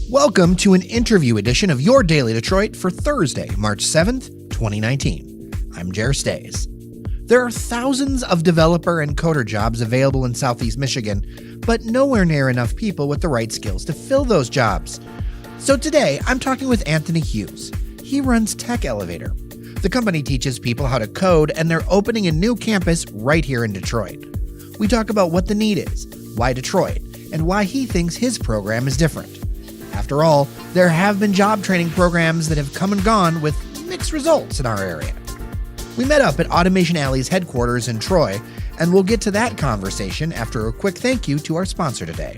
Welcome to an interview edition of Your Daily Detroit for Thursday, March 7th, 2019. I'm Jer Stays. There are thousands of developer and coder jobs available in Southeast Michigan, but nowhere near enough people with the right skills to fill those jobs. So today, I'm talking with Anthony Hughes. He runs TechElevator. The company teaches people how to code, and they're opening a new campus right here in Detroit. We talk about what the need is, why Detroit, and why he thinks his program is different. After all, there have been job training programs that have come and gone with mixed results in our area. We met up at Automation Alley's headquarters in Troy, and we'll get to that conversation after a quick thank you to our sponsor today.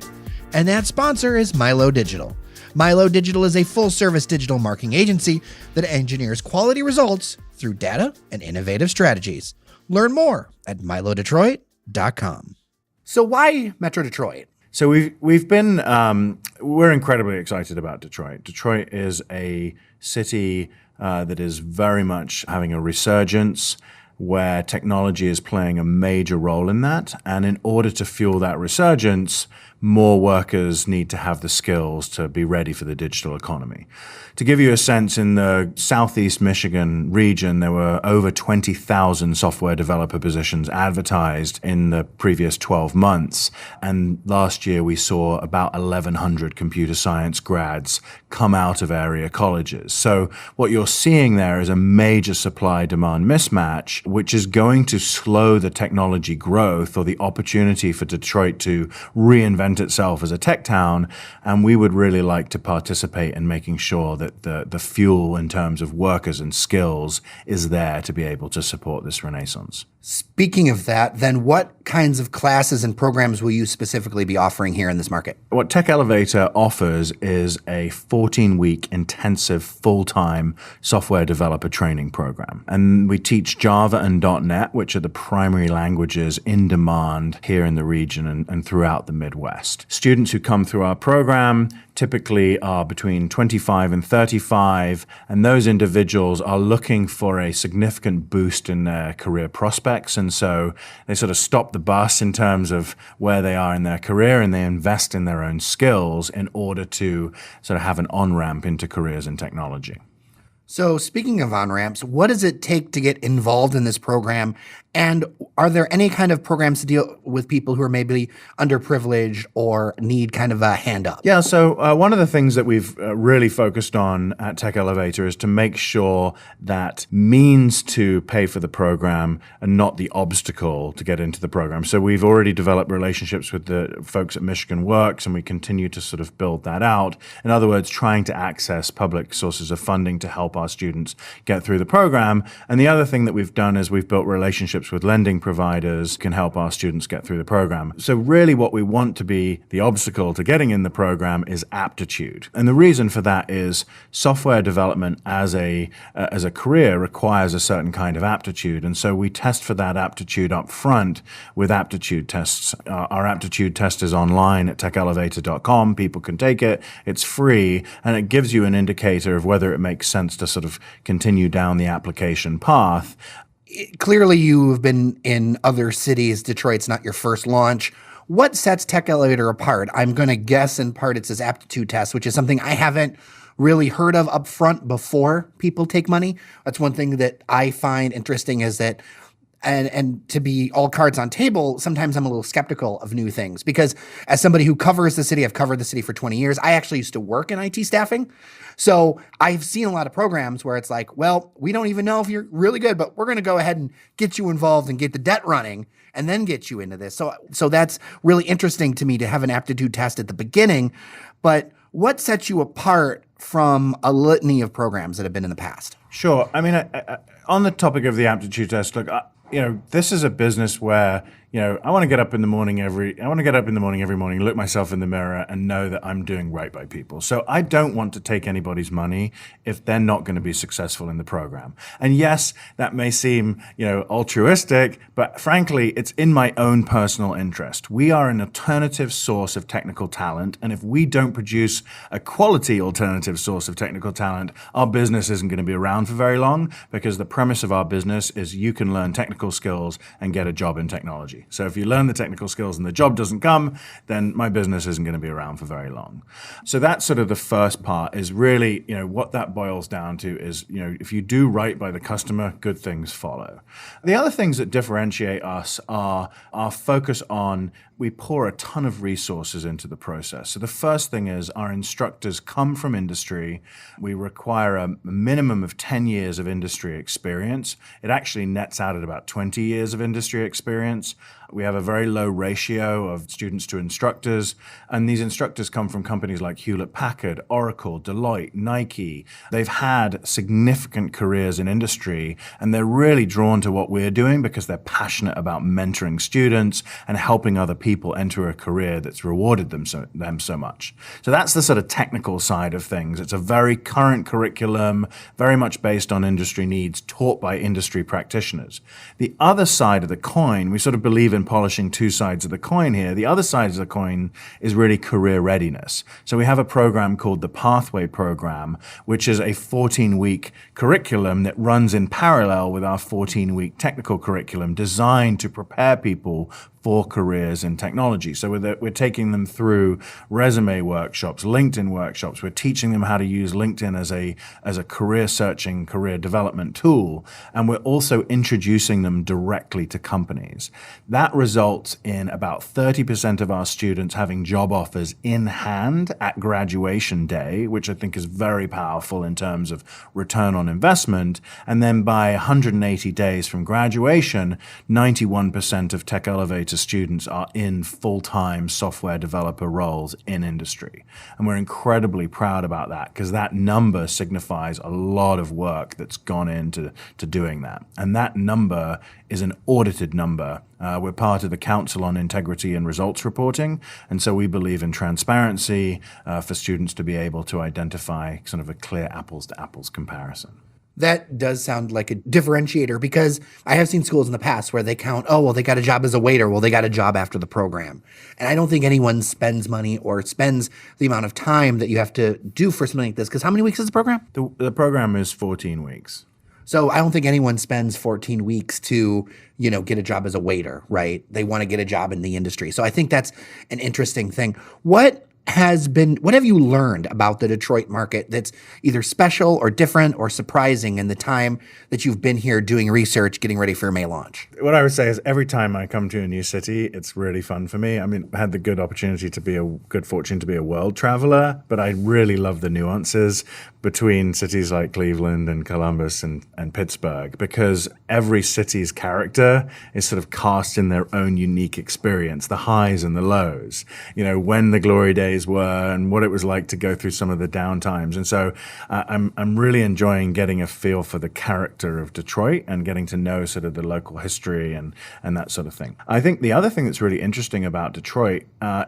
And that sponsor is Milo Digital. Milo Digital is a full-service digital marketing agency that engineers quality results through data and innovative strategies. Learn more at milodetroit.com. So why Metro Detroit? So we've been we're incredibly excited about Detroit. Detroit is a city that is very much having a resurgence, where technology is playing a major role in that. And in order to fuel that resurgence, more workers need to have the skills to be ready for the digital economy. To give you a sense, in the Southeast Michigan region, there were over 20,000 software developer positions advertised in the previous 12 months. And last year, we saw about 1,100 computer science grads come out of area colleges. So what you're seeing there is a major supply-demand mismatch, which is going to slow the technology growth or the opportunity for Detroit to reinvent itself as a tech town, and we would really like to participate in making sure that the fuel in terms of workers and skills is there to be able to support this renaissance. Speaking of that, then what kinds of classes and programs will you specifically be offering here in this market? What TechElevator offers is a 14-week intensive full-time software developer training program. And we teach Java and .NET, which are the primary languages in demand here in the region and throughout the Midwest. Students who come through our program typically are between 25 and 35, and those individuals are looking for a significant boost in their career prospects. And so they sort of stop the bus in terms of where they are in their career, and they invest in their own skills in order to sort of have an on-ramp into careers in technology. So speaking of on-ramps, what does it take to get involved in this program? And are there any kind of programs to deal with people who are maybe underprivileged or need kind of a hand up? Yeah, so one of the things that we've really focused on at TechElevator is to make sure that means to pay for the program are not the obstacle to get into the program. So we've already developed relationships with the folks at Michigan Works, and we continue to sort of build that out. In other words, trying to access public sources of funding to help our students get through the program. And the other thing that we've done is we've built relationships with lending providers can help our students get through the program. So really what we want to be the obstacle to getting in the program is aptitude. And the reason for that is software development as a career requires a certain kind of aptitude. And so we test for that aptitude up front with aptitude tests. Our aptitude test is online at TechElevator.com. People can take it. It's free, and it gives you an indicator of whether it makes sense to sort of continue down the application path. Clearly, you have been in other cities. Detroit's not your first launch. What sets TechElevator apart? I'm going to guess in part it's this aptitude test, which is something I haven't really heard of up front before people take money. That's one thing that I find interesting is that, and to be all cards on table, sometimes I'm a little skeptical of new things because as somebody who covers the city, I've covered the city for 20 years. I actually used to work in IT staffing. So I've seen a lot of programs where it's like, well, we don't even know if you're really good, but we're going to go ahead and get you involved and get the debt running and then get you into this. So that's really interesting to me to have an aptitude test at the beginning. But what sets you apart from a litany of programs that have been in the past? Sure. I mean, on the topic of the aptitude test, look, this is a business where I want to get up in the morning every morning, look myself in the mirror and know that I'm doing right by people. So I don't want to take anybody's money if they're not going to be successful in the program. And yes, that may seem, altruistic, but frankly, it's in my own personal interest. We are an alternative source of technical talent. And if we don't produce a quality alternative source of technical talent, our business isn't going to be around for very long, because the premise of our business is you can learn technical skills and get a job in technology. technology. So if you learn the technical skills and the job doesn't come, then my business isn't going to be around for very long. So that's sort of the first part, is really, what that boils down to is, if you do right by the customer, good things follow. The other things that differentiate us are our focus on, we pour a ton of resources into the process. So the first thing is our instructors come from industry. We require a minimum of 10 years of industry experience. It actually nets out at about 20 years of industry experience. We have a very low ratio of students to instructors, and these instructors come from companies like Hewlett-Packard, Oracle, Deloitte, Nike. They've had significant careers in industry, and they're really drawn to what we're doing because they're passionate about mentoring students and helping other people enter a career that's rewarded them so much. So that's the sort of technical side of things. It's a very current curriculum, very much based on industry needs, taught by industry practitioners. The other side of the coin, we sort of believe in polishing two sides of the coin here. The other side of the coin is really career readiness. So we have a program called the Pathway Program, which is a 14-week curriculum that runs in parallel with our 14-week technical curriculum, designed to prepare people for careers in technology. So we're taking them through resume workshops, LinkedIn workshops. We're teaching them how to use LinkedIn as a career searching, career development tool. And we're also introducing them directly to companies. That results in about 30% of our students having job offers in hand at graduation day, which I think is very powerful in terms of return on investment. And then by 180 days from graduation, 91% of TechElevator students are in full-time software developer roles in industry. And we're incredibly proud about that, because that number signifies a lot of work that's gone into doing that. And that number is an audited number. We're part of the Council on Integrity and Results Reporting, and so we believe in transparency for students to be able to identify sort of a clear apples-to-apples comparison. That does sound like a differentiator, because I have seen schools in the past where they count, oh, well, they got a job as a waiter. Well, they got a job after the program. And I don't think anyone spends money or spends the amount of time that you have to do for something like this. Because how many weeks is the program? The program is 14 weeks. So I don't think anyone spends 14 weeks to, get a job as a waiter, right? They want to get a job in the industry. So I think that's an interesting thing. What have you learned about the Detroit market that's either special or different or surprising in the time that you've been here doing research, getting ready for your May launch? What I would say is every time I come to a new city, it's really fun for me. I mean, I had the good fortune to be a world traveler, but I really love the nuances between cities like Cleveland and Columbus and Pittsburgh, because every city's character is sort of cast in their own unique experience, the highs and the lows, when the glory days were and what it was like to go through some of the downtimes. And so I'm really enjoying getting a feel for the character of Detroit and getting to know sort of the local history and that sort of thing. I think the other thing that's really interesting about Detroit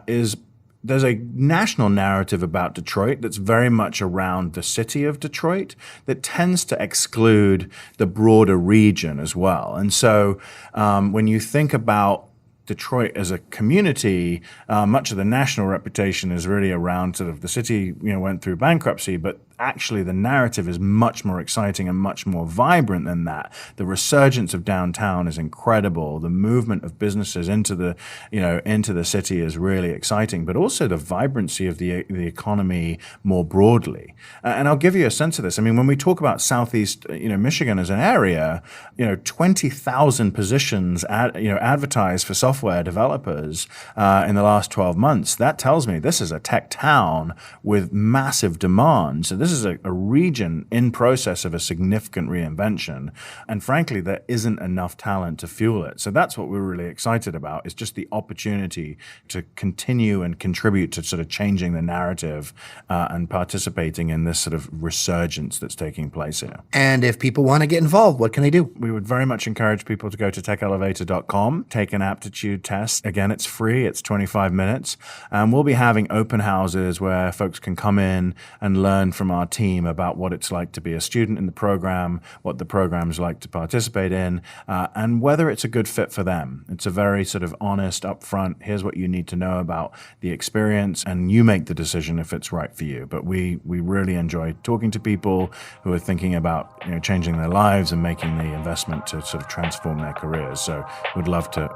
is there's a national narrative about Detroit that's very much around the city of Detroit that tends to exclude the broader region as well. And so when you think about Detroit as a community, much of the national reputation is really around sort of the city, went through bankruptcy, but actually the narrative is much more exciting and much more vibrant than that. The resurgence of downtown is incredible. The movement of businesses into the city is really exciting, but also the vibrancy of the economy more broadly. And I'll give you a sense of this. I mean, when we talk about Southeast, Michigan as an area, 20,000 positions, advertised for software developers in the last 12 months. That tells me this is a tech town with massive demand. So this is a region in process of a significant reinvention. And frankly, there isn't enough talent to fuel it. So that's what we're really excited about, is just the opportunity to continue and contribute to sort of changing the narrative and participating in this sort of resurgence that's taking place here. And if people want to get involved, what can they do? We would very much encourage people to go to TechElevator.com, take an aptitude test. Again, it's free. It's 25 minutes. And we'll be having open houses where folks can come in and learn from our team about what it's like to be a student in the program, what the program's like to participate in, and whether it's a good fit for them. It's a very sort of honest, upfront, here's what you need to know about the experience, and you make the decision if it's right for you. But we really enjoy talking to people who are thinking about changing their lives and making the investment to sort of transform their careers. So we'd love to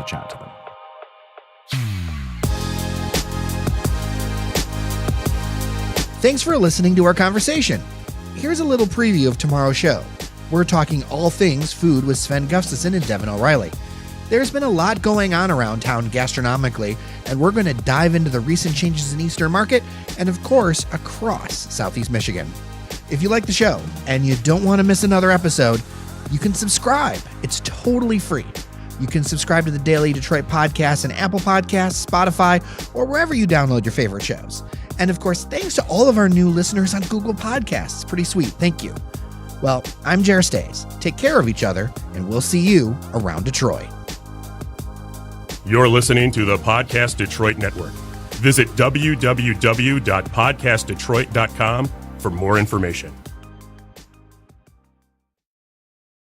chat. out to them. Thanks for listening to our conversation. Here's a little preview of tomorrow's show. We're talking all things food with Sven Gustafson and Devin O'Reilly. There's been a lot going on around town gastronomically, and we're going to dive into the recent changes in Eastern Market and, of course, across Southeast Michigan. If you like the show and you don't want to miss another episode, you can subscribe. It's totally free. You can subscribe to the Daily Detroit Podcast on Apple Podcasts, Spotify, or wherever you download your favorite shows. And of course, thanks to all of our new listeners on Google Podcasts. Pretty sweet. Thank you. Well, I'm Jer Stays. Take care of each other, and we'll see you around Detroit. You're listening to the Podcast Detroit Network. Visit www.podcastdetroit.com for more information.